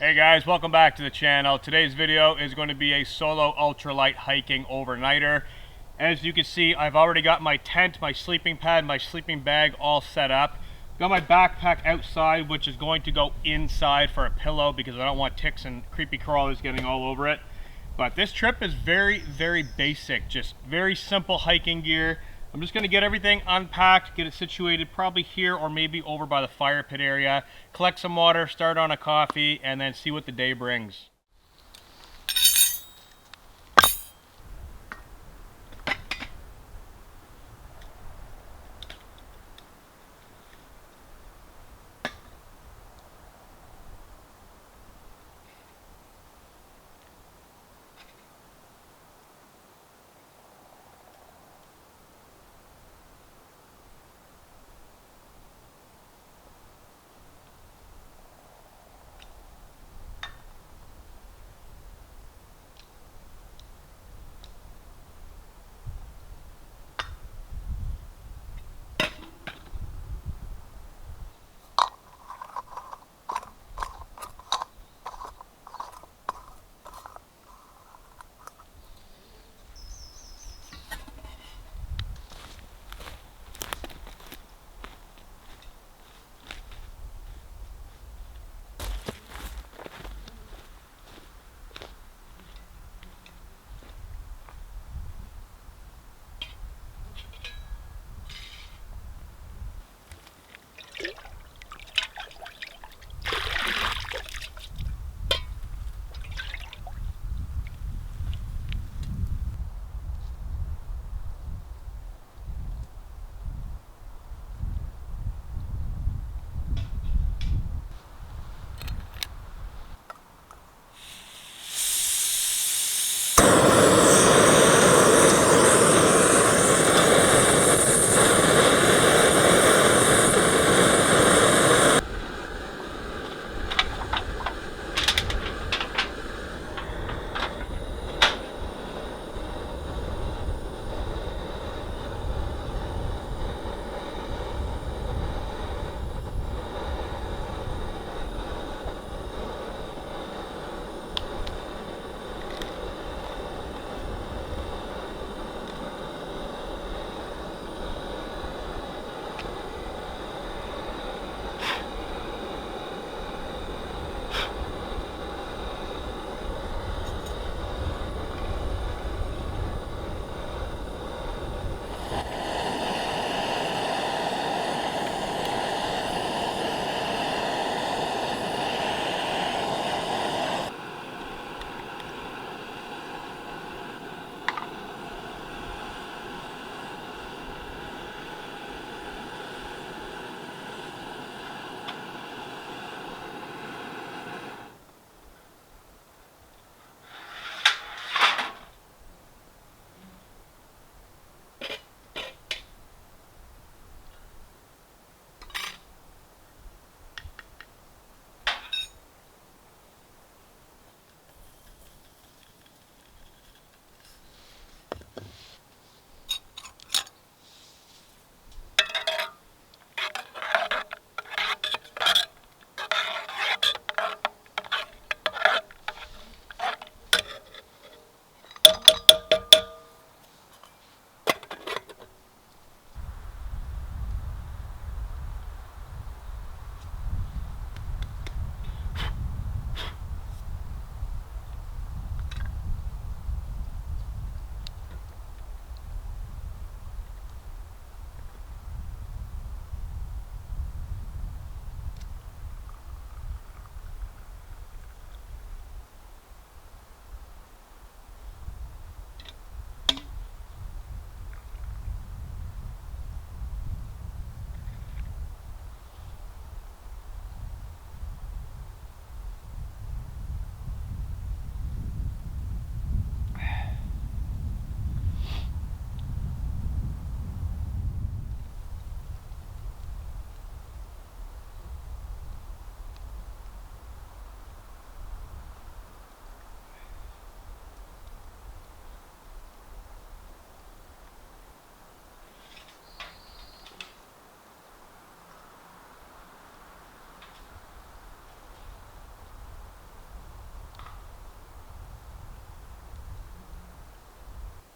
Hey guys, welcome back to the channel. Today's video is going to be a solo ultralight hiking overnighter. As you can see, I've already got my tent, my sleeping pad, my sleeping bag all set up. Got my backpack outside, which is going to go inside for a pillow because I don't want ticks and creepy crawlers getting all over it. But this trip is very basic, just very simple hiking gear. I'm just going to get everything unpacked, get it situated probably here or maybe over by the fire pit area, collect some water, start on a coffee, and then see what the day brings.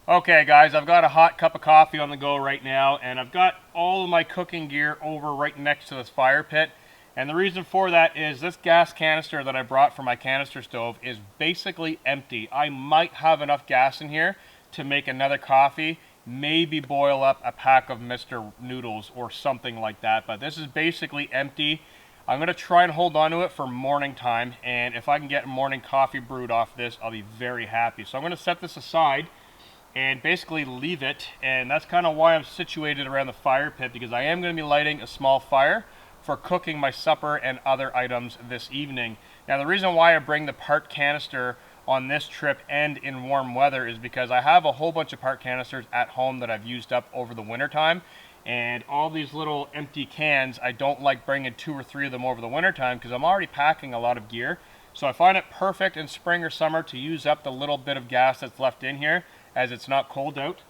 Okay guys, I've got a hot cup of coffee on the go right now, and I've got all of my cooking gear over right next to this fire pit. And the reason for that is this gas canister that I brought for my canister stove is basically empty. I might have enough gas in here to make another coffee, maybe boil up a pack of Mr. Noodles or something like that, but this is basically empty. I'm going to try and hold on to it for morning time, and if I can get morning coffee brewed off this, I'll be very happy. So I'm going to set this aside and basically leave it, and that's kind of why I'm situated around the fire pit, because I am going to be lighting a small fire for cooking my supper and other items this evening. Now the reason why I bring the part canister on this trip and in warm weather is because I have a whole bunch of part canisters at home that I've used up over the winter time, and all these little empty cans, I don't like bringing 2 or 3 of them over the winter time because I'm already packing a lot of gear. So I find it perfect in spring or summer to use up the little bit of gas that's left in here as it's not cold out.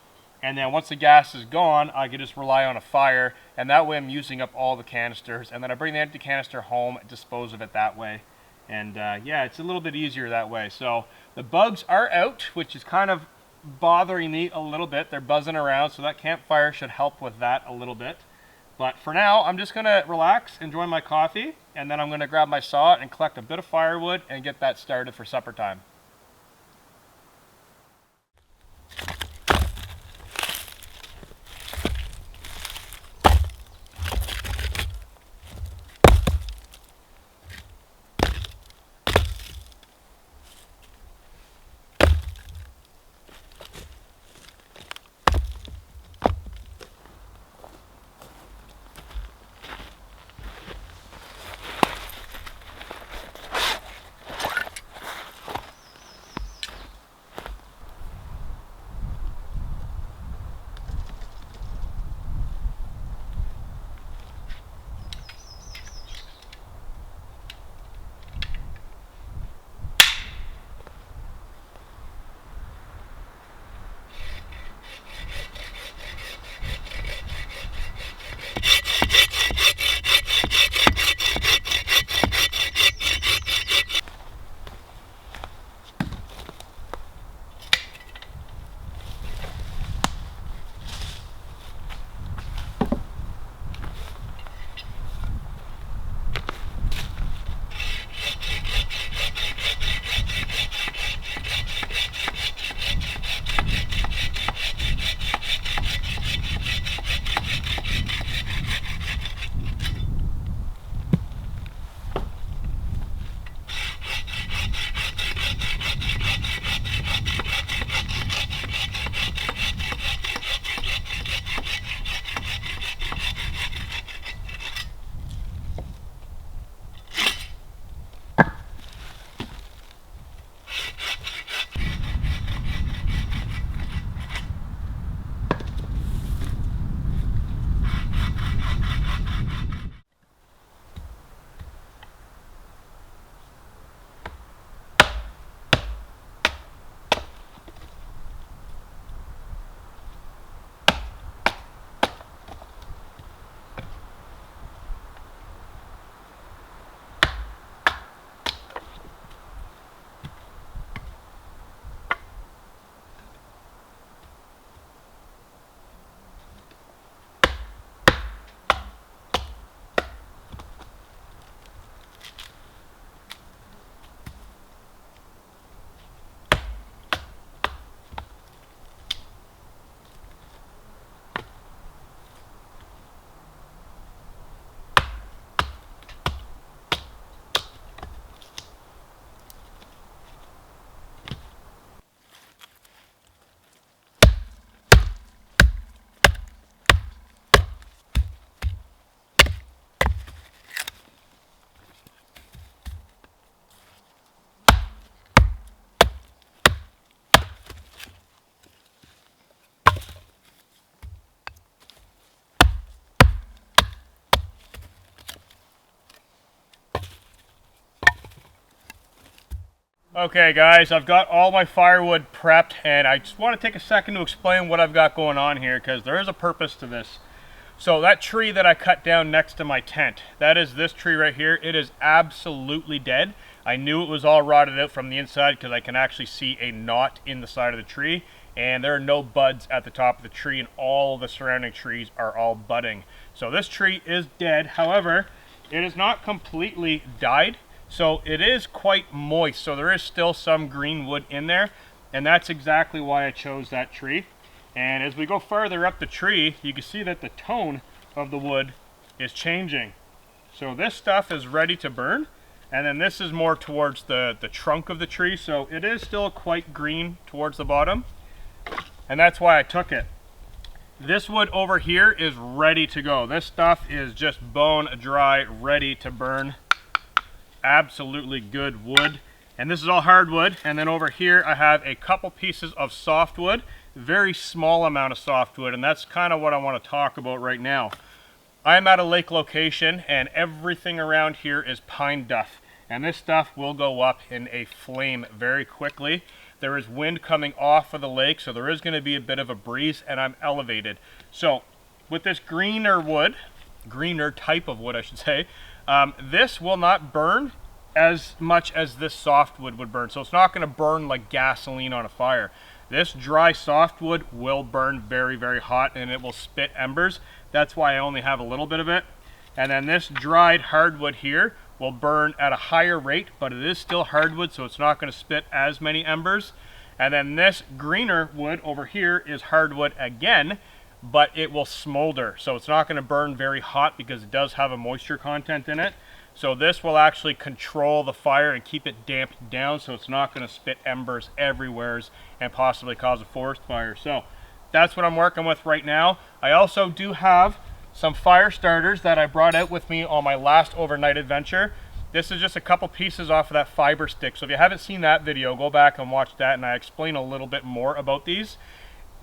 And then once the gas is gone, I can just rely on a fire, and that way I'm using up all the canisters, and then I bring the empty canister home and dispose of it that way. And yeah, it's a little bit easier that way. So the bugs are out, which is kind of bothering me a little bit. They're buzzing around, so that campfire should help with that a little bit. But for now, I'm just gonna relax, enjoy my coffee, and then I'm gonna grab my saw and collect a bit of firewood and get that started for supper time. Okay guys, I've got all my firewood prepped, and I just want to take a second to explain what I've got going on here, because there is a purpose to this. So that tree that I cut down next to my tent, that is this tree right here. It is absolutely dead. I knew it was all rotted out from the inside because I can actually see a knot in the side of the tree, and there are no buds at the top of the tree, and all the surrounding trees are all budding. So this tree is dead. However, it is not completely died, so it is quite moist. So there is still some green wood in there, and that's exactly why I chose that tree. And as we go farther up the tree, you can see that the tone of the wood is changing. So this stuff is ready to burn, and then this is more towards the trunk of the tree, so it is still quite green towards the bottom, and that's why I took it. This wood over here is ready to go. This stuff is just bone dry, ready to burn. Absolutely good wood. And this is all hardwood. And then over here I have a couple pieces of softwood, very small amount of softwood, and that's kind of what I want to talk about right now. I'm at a lake location, and everything around here is pine duff, and this stuff will go up in a flame very quickly. There is wind coming off of the lake, so there is going to be a bit of a breeze, and I'm elevated. So with this greener type of wood I should say, this will not burn as much as this softwood would burn. So it's not going to burn like gasoline on a fire. This dry softwood will burn very, very hot, and it will spit embers. That's why I only have a little bit of it. And then this dried hardwood here will burn at a higher rate, but it is still hardwood, so it's not going to spit as many embers. And then this greener wood over here is hardwood again, but it will smolder. So it's not going to burn very hot because it does have a moisture content in it. So this will actually control the fire and keep it damped down, so it's not going to spit embers everywhere and possibly cause a forest fire. So that's what I'm working with right now. I also do have some fire starters that I brought out with me on my last overnight adventure. This is just a couple pieces off of that fiber stick. So if you haven't seen that video, go back and watch that, and I explain a little bit more about these.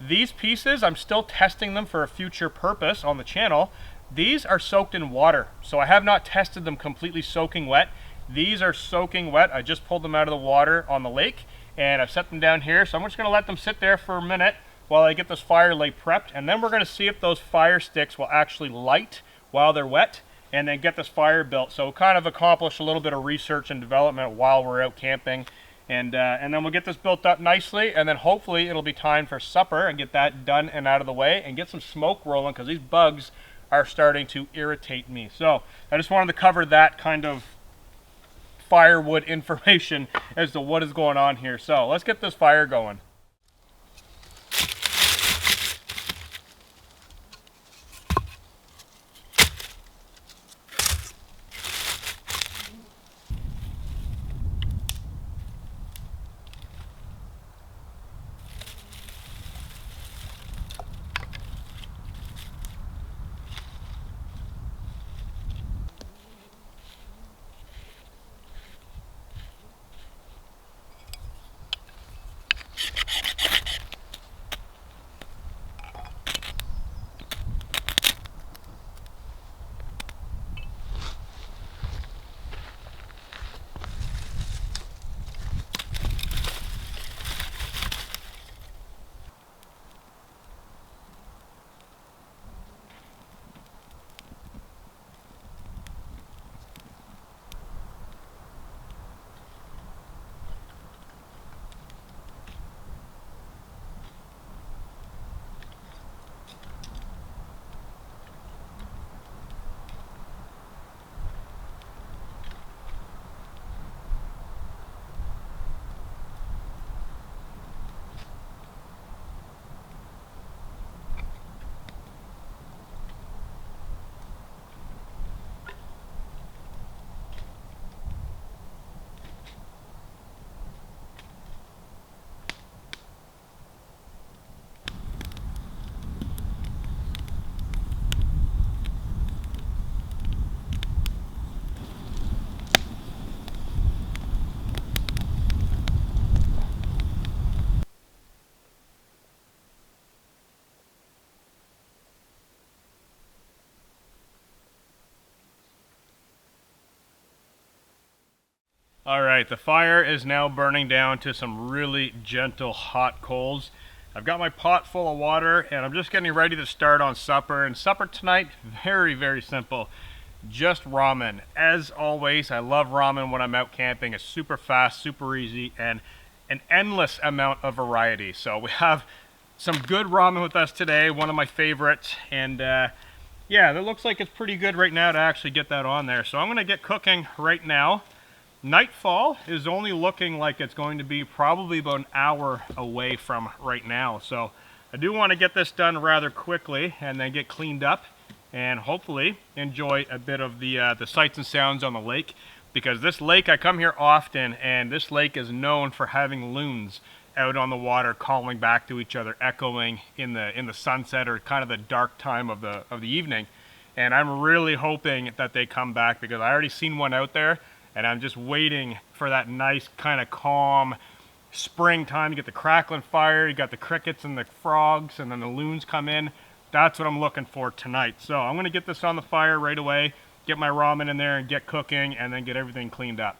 These pieces, I'm still testing them for a future purpose on the channel. These are soaked in water, so I have not tested them completely soaking wet. These are soaking wet. I just pulled them out of the water on the lake, and I've set them down here. So I'm just going to let them sit there for a minute while I get this fire lay prepped, and then we're going to see if those fire sticks will actually light while they're wet, and then get this fire built. So kind of accomplish a little bit of research and development while we're out camping, and then we'll get this built up nicely, and then hopefully it'll be time for supper and get that done and out of the way and get some smoke rolling, because these bugs are starting to irritate me. So I just wanted to cover that kind of firewood information as to what is going on here. So let's get this fire going. Alright, the fire is now burning down to some really gentle hot coals. I've got my pot full of water, and I'm just getting ready to start on supper. And supper tonight, very, very simple. just ramen. As always, I love ramen when I'm out camping. It's super fast, super easy, and an endless amount of variety. So we have some good ramen with us today, one of my favorites, and yeah, that looks like it's pretty good right now to actually get that on there. So I'm gonna get cooking right now. Nightfall is only looking like it's going to be probably about an hour away from right now. So I do want to get this done rather quickly and then get cleaned up and hopefully enjoy a bit of the sights and sounds on the lake. Because this lake, I come here often, and this lake is known for having loons out on the water calling back to each other, echoing in the sunset or kind of the dark time of the evening. And I'm really hoping that they come back, because I already seen one out there, and I'm just waiting for that nice kind of calm springtime. You get the crackling fire, you got the crickets and the frogs, and then the loons come in. That's what I'm looking for tonight. So I'm gonna get this on the fire right away, get my ramen in there and get cooking, and then get everything cleaned up.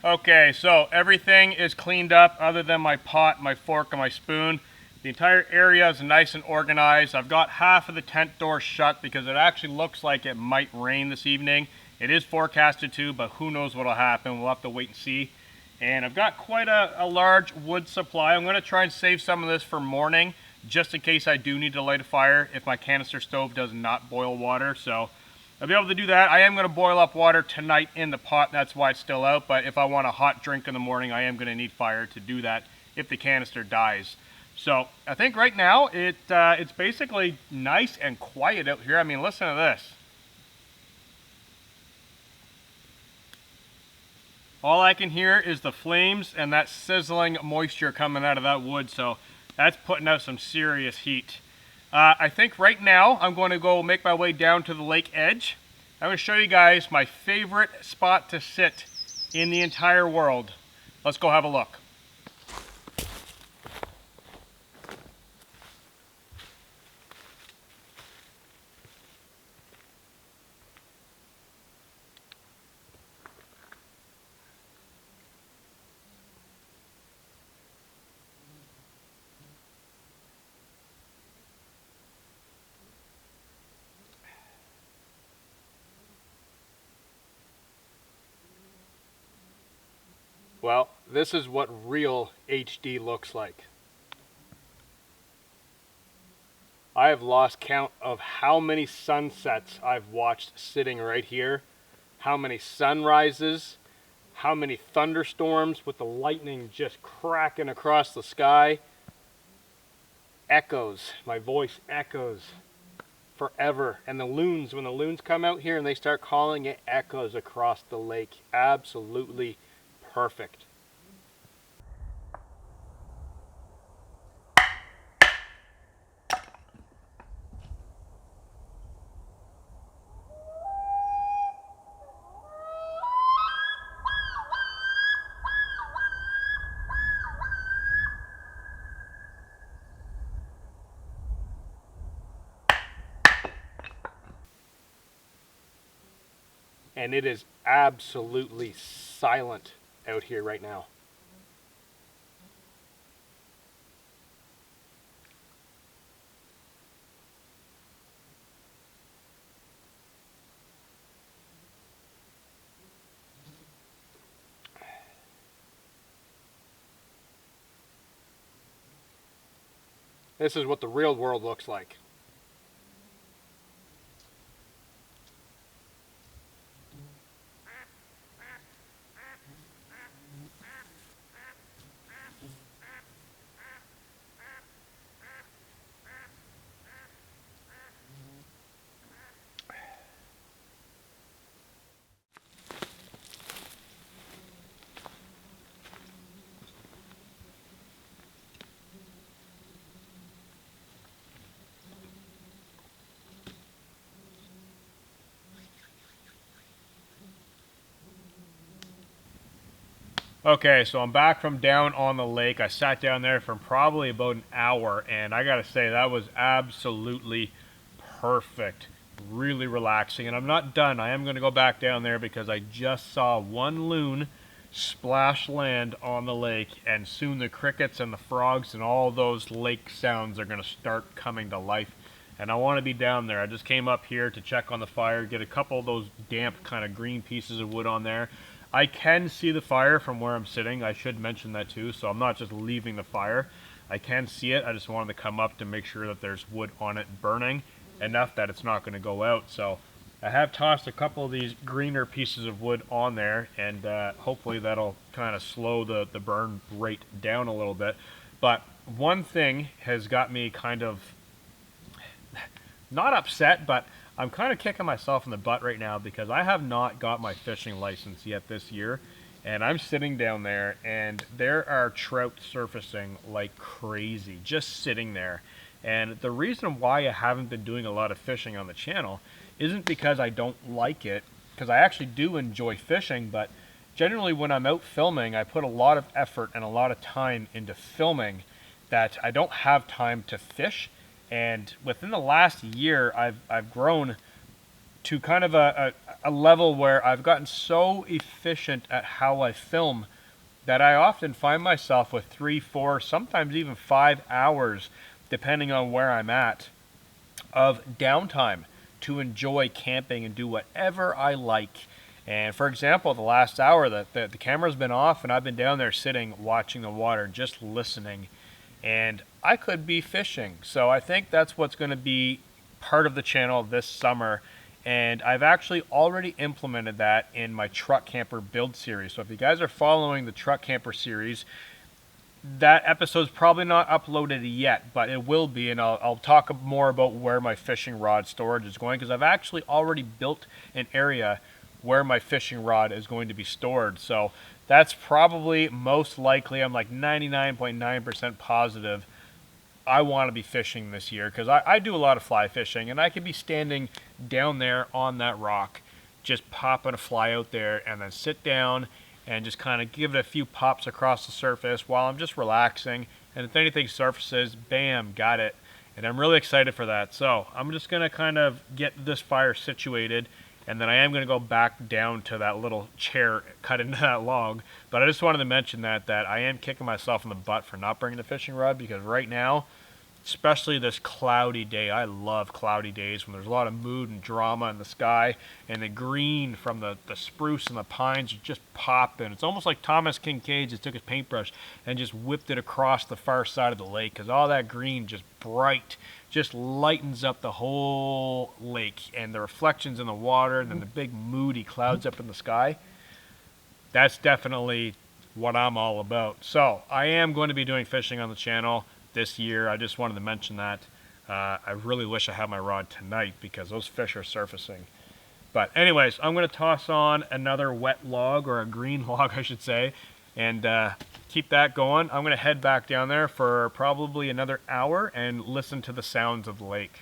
Okay, so everything is cleaned up other than my pot, my fork, and my spoon. The entire area is nice and organized. I've got half of the tent door shut because it actually looks like it might rain this evening. It is forecasted to, but who knows what'll happen. We'll have to wait and see. And I've got quite a large wood supply. I'm gonna try and save some of this for morning, just in case I do need to light a fire if my canister stove does not boil water. So I'll be able to do that. I am going to boil up water tonight in the pot. That's why it's still out. But if I want a hot drink in the morning, I am going to need fire to do that if the canister dies. So I think right now it's basically nice and quiet out here. I mean, listen to this. All I can hear is the flames and that sizzling moisture coming out of that wood. So that's putting out some serious heat. I think right now I'm going to go make my way down to the lake edge. I'm going to show you guys my favorite spot to sit in the entire world. Let's go have a look. Well, this is what real HD looks like. I have lost count of how many sunsets I've watched sitting right here, how many sunrises, how many thunderstorms with the lightning just cracking across the sky. Echoes, my voice echoes forever. And the loons, when the loons come out here and they start calling, it echoes across the lake. Absolutely perfect. And it is absolutely silent out here right now. This is what the real world looks like. Okay, so I'm back from down on the lake. I sat down there for probably about an hour, and I gotta say, that was absolutely perfect. Really relaxing, and I'm not done. I am gonna go back down there because I just saw one loon splash land on the lake, and soon the crickets and the frogs and all those lake sounds are gonna start coming to life. And I want to be down there. I just came up here to check on the fire, get a couple of those damp kind of green pieces of wood on there. I can see the fire from where I'm sitting. I should mention that too, so I'm not just leaving the fire. I can see it. I just wanted to come up to make sure that there's wood on it burning enough that it's not going to go out. So I have tossed a couple of these greener pieces of wood on there, and hopefully that'll kind of slow the burn rate down a little bit. But one thing has got me kind of not upset, but I'm kind of kicking myself in the butt right now because I have not got my fishing license yet this year, and I'm sitting down there and there are trout surfacing like crazy, just sitting there. And the reason why I haven't been doing a lot of fishing on the channel isn't because I don't like it, because I actually do enjoy fishing, but generally when I'm out filming, I put a lot of effort and a lot of time into filming that I don't have time to fish. And within the last year, I've grown to kind of a level where I've gotten so efficient at how I film that I often find myself with 3, 4, sometimes even 5 hours, depending on where I'm at, of downtime to enjoy camping and do whatever I like. And for example, the last hour that the camera's been off and I've been down there sitting watching the water, just listening, and I could be fishing. So I think that's what's going to be part of the channel this summer. And I've actually already implemented that in my truck camper build series. So if you guys are following the truck camper series, that episode's probably not uploaded yet, but it will be, and I'll talk more about where my fishing rod storage is going, because I've actually already built an area where my fishing rod is going to be stored. So that's probably most likely, I'm like 99.9% positive, I want to be fishing this year, because I do a lot of fly fishing, and I could be standing down there on that rock, just popping a fly out there, and then sit down and just kind of give it a few pops across the surface while I'm just relaxing. And if anything surfaces, bam, got it. And I'm really excited for that. So I'm just going to kind of get this fire situated, and then I am going to go back down to that little chair cut into that log. But I just wanted to mention that I am kicking myself in the butt for not bringing the fishing rod, because right now, especially this cloudy day, I love cloudy days when there's a lot of mood and drama in the sky, and the green from the spruce and the pines just popping. It's almost like Thomas Kincaid just took his paintbrush and just whipped it across the far side of the lake, because all that green, just bright, just lightens up the whole lake, and the reflections in the water, and then the big moody clouds up in the sky. That's definitely what I'm all about. So I am going to be doing fishing on the channel this year. I just wanted to mention that. I really wish I had my rod tonight, because those fish are surfacing. But anyways, I'm going to toss on another wet log, or a green log I should say, and keep that going. I'm going to head back down there for probably another hour and listen to the sounds of the lake.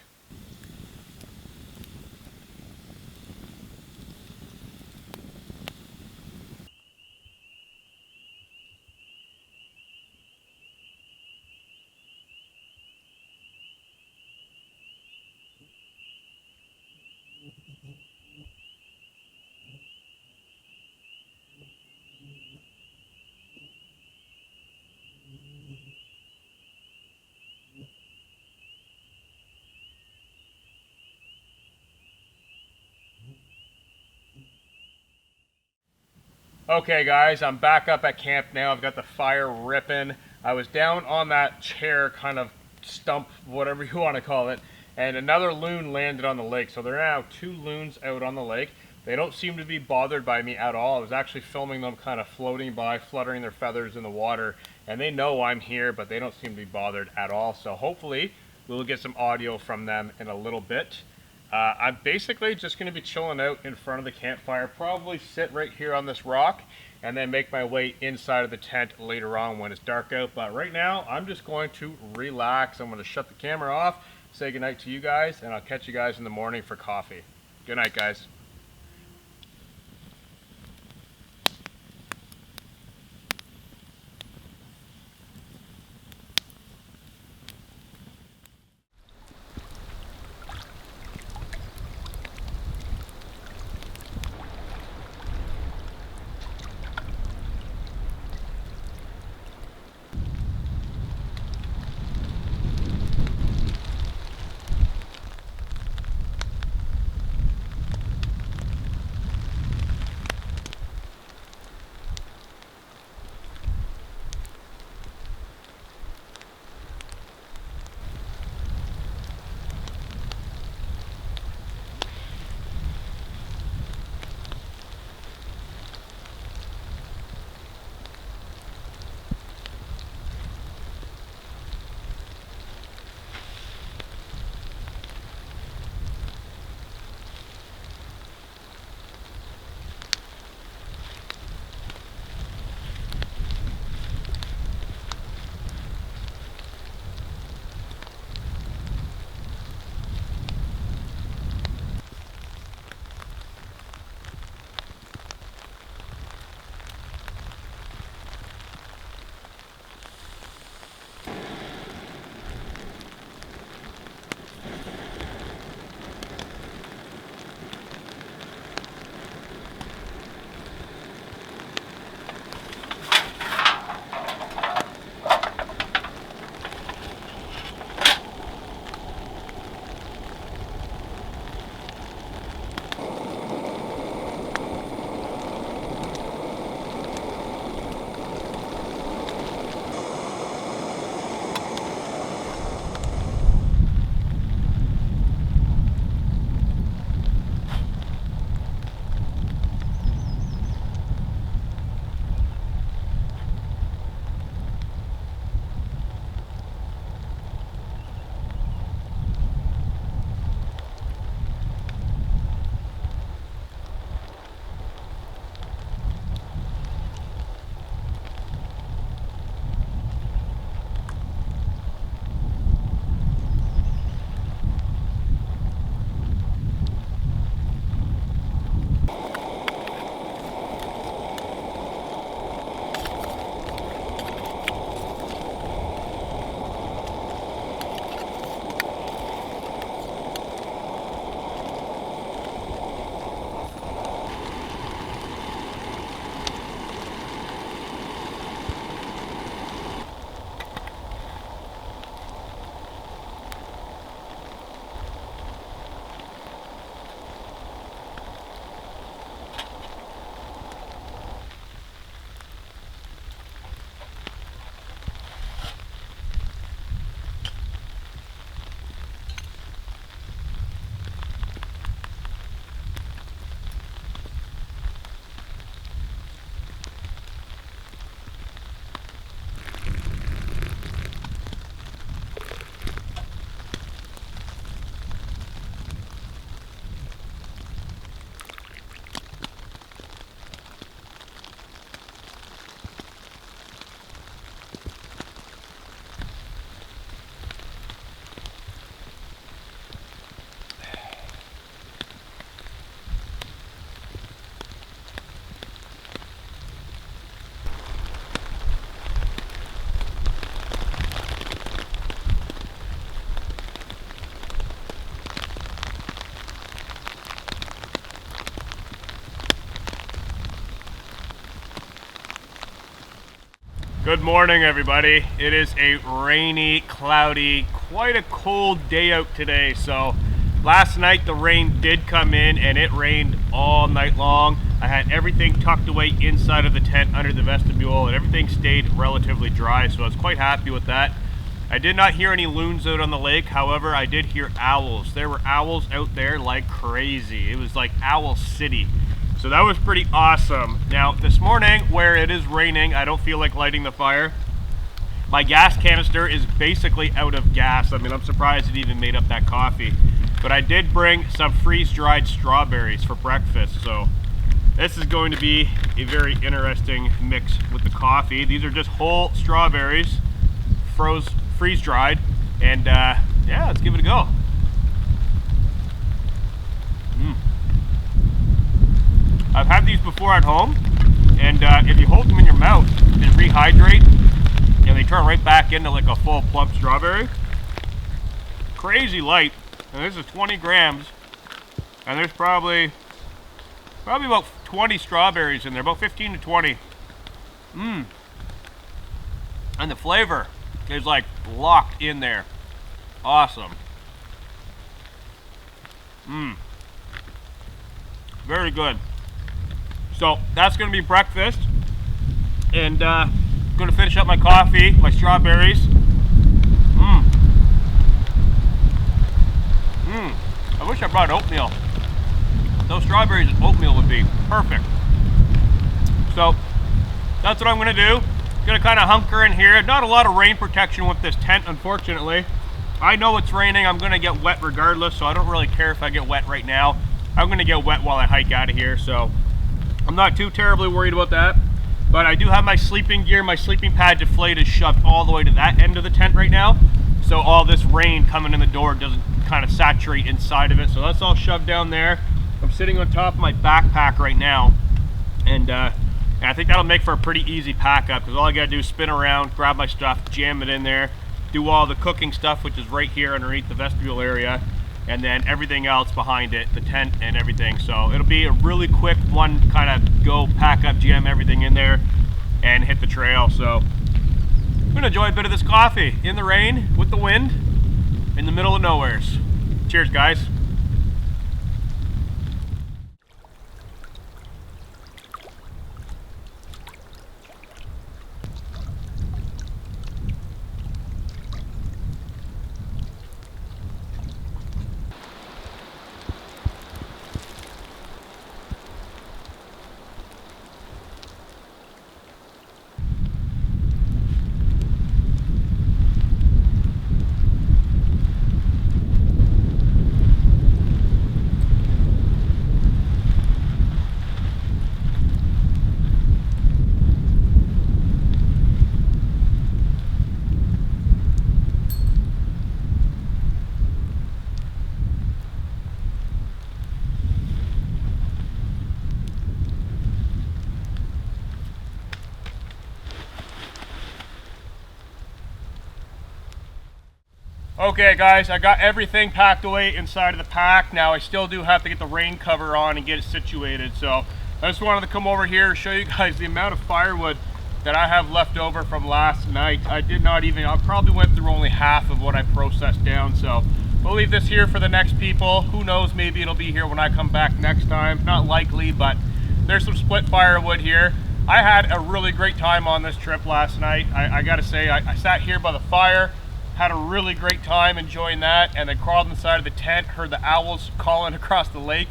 Okay guys, I'm back up at camp now. I've got the fire ripping. I was down on that chair, kind of stump, whatever you want to call it, and another loon landed on the lake. So there are now 2 loons out on the lake. They don't seem to be bothered by me at all. I was actually filming them kind of floating by, fluttering their feathers in the water, and they know I'm here, but they don't seem to be bothered at all. So hopefully we'll get some audio from them in a little bit. I'm basically just going to be chilling out in front of the campfire, probably sit right here on this rock, and then make my way inside of the tent later on when it's dark out. But right now, I'm just going to relax. I'm going to shut the camera off, say goodnight to you guys, and I'll catch you guys in the morning for coffee. Good night, guys. Good morning, everybody. It is a rainy, cloudy, quite a cold day out today. So last night the rain did come in and it rained all night long. I had everything tucked away inside of the tent under the vestibule and everything stayed relatively dry, so I was quite happy with that. I did not hear any loons out on the lake. However, I did hear owls. There were owls out there like crazy. It was like Owl City. So that was pretty awesome. Now, this morning, where it is raining, I don't feel like lighting the fire. My gas canister is basically out of gas. I mean, I'm surprised it even made up that coffee. But I did bring some freeze-dried strawberries for breakfast. So this is going to be a very interesting mix with the coffee. These are just whole strawberries, freeze-dried. And yeah, let's give it a go. I've had these before at home, and if you hold them in your mouth, they rehydrate, and they turn right back into like a full plump strawberry. Crazy light, and this is 20 grams, and there's probably about 20 strawberries in there, about 15 to 20. And the flavor is like locked in there. Awesome. Very good. So that's going to be breakfast, and I'm going to finish up my coffee, my strawberries. I wish I brought oatmeal. Those strawberries and oatmeal would be perfect. So that's what I'm going to do. Going to kind of hunker in here. Not a lot of rain protection with this tent, unfortunately. I know it's raining. I'm going to get wet regardless, so I don't really care if I get wet right now. I'm going to get wet while I hike out of here, so I'm not too terribly worried about that. But I do have my sleeping gear. My sleeping pad deflated shoved all the way to that end of the tent right now. So all this rain coming in the door doesn't kind of saturate inside of it. So that's all shoved down there. I'm sitting on top of my backpack right now. And I think that'll make for a pretty easy pack up, because all I gotta do is spin around, grab my stuff, jam it in there, do all the cooking stuff, which is right here underneath the vestibule area, and then everything else behind it, the tent and everything. So it'll be a really quick one, kind of go pack up, jam everything in there, and hit the trail. So I'm gonna enjoy a bit of this coffee in the rain, with the wind, in the middle of nowheres. Cheers, guys. Okay guys, I got everything packed away inside of the pack. Now I still do have to get the rain cover on and get it situated. So I just wanted to come over here and show you guys the amount of firewood that I have left over from last night. I probably went through only half of what I processed down. So we'll leave this here for the next people. Who knows, maybe it'll be here when I come back next time. Not likely, but there's some split firewood here. I had a really great time on this trip last night. I gotta say, I sat here by the fire, had a really great time enjoying that, and then crawled inside of the tent, heard the owls calling across the lake,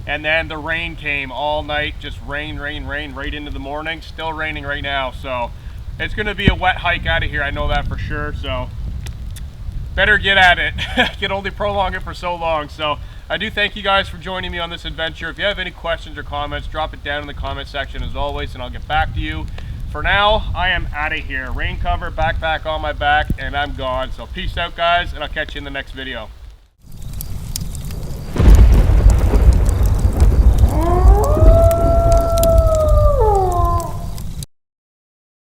and then the rain came all night. Just rain right into the morning. Still raining right now, so it's gonna be a wet hike out of here, I know that for sure. So better get at it. Can only prolong it for so long. So I do thank you guys for joining me on this adventure. If you have any questions or comments, drop it down in the comment section as always, and I'll get back to you. For now, I am out of here. Rain cover, backpack on my back, and I'm gone. So peace out, guys, and I'll catch you in the next video.